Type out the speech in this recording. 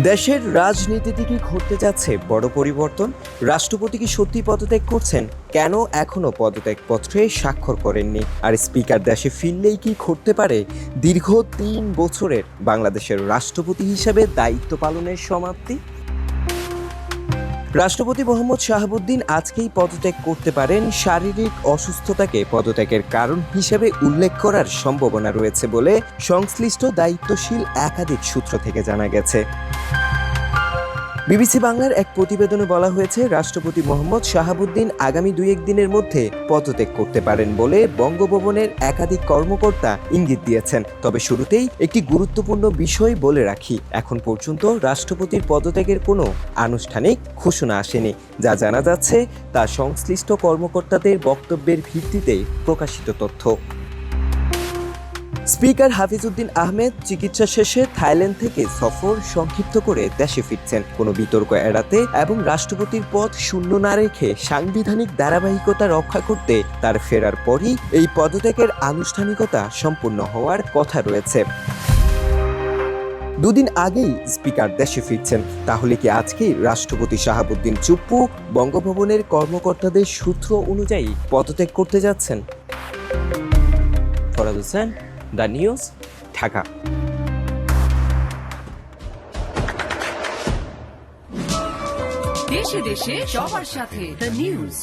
দেশের রাজনীতিতে কি ঘটতে যাচ্ছে বড় পরিবর্তন? রাষ্ট্রপতি কি সত্যি পদত্যাগ করছেন? কেন এখনো পদত্যাগপত্রে স্বাক্ষর করেননি? আর স্পিকার দেশে ফিরলেই কি ঘটতে পারে দীর্ঘ 3 বছরের বাংলাদেশের রাষ্ট্রপতি হিসেবে দায়িত্ব পালনের সমাপ্তি? রাষ্ট্রপতি মোহাম্মদ শাহাবুদ্দিন আজকেই পদত্যাগ করতে পারেন। শারীরিক অসুস্থতাকে পদত্যাগের কারণ হিসেবে উল্লেখ করার সম্ভাবনা রয়েছে বলে সংশ্লিষ্ট দায়িত্বশীল একাধিক সূত্র থেকে জানা গেছে। বিবিসি বাংলার এক প্রতিবেদনে বলা হয়েছে, রাষ্ট্রপতি মোহাম্মদ শাহাবুদ্দিন আগামী 2-1 দিনের মধ্যে পদত্যাগ করতে পারেন বলে বঙ্গভবনের একাধিক কর্মকর্তা ইঙ্গিত দিয়েছেন। তবে শুরুতেই একটি গুরুত্বপূর্ণ বিষয় বলে রাখি, এখন পর্যন্ত রাষ্ট্রপতির পদত্যাগের কোনো আনুষ্ঠানিক ঘোষণা আসেনি। যা জানা যাচ্ছে তা সংশ্লিষ্ট কর্মকর্তাদের বক্তব্যের ভিত্তিতে প্রকাশিত তথ্য। স্পিকার হাফিজউদ্দিন আহমেদ চিকিৎসা শেষে থাইল্যান্ড থেকে সফর সংক্ষিপ্ত করে দেশে ফিরছেন কোনো বিতর্ক এড়াতে এবং রাষ্ট্রপতির পদ শূন্য না রেখে সাংবিধানিক ধারাবাহিকতা রক্ষা করতে তার ফেরার পরই এই পদত্যাগের আনুষ্ঠানিকতা সম্পূর্ণ হওয়ার কথা রয়েছে। 2 দিন আগেই স্পিকার দেশে ফিরছেন, তাহলে কি আজকেই রাষ্ট্রপতি শাহাবুদ্দিন চুপ্পু বঙ্গভবনের কর্মকর্তাদের সূত্র অনুযায়ী পদত্যাগ করতে যাচ্ছেন? Farhad Hossain, the news, Dhaka. দেশে দেশে সবার সাথে দ্য নিউজ।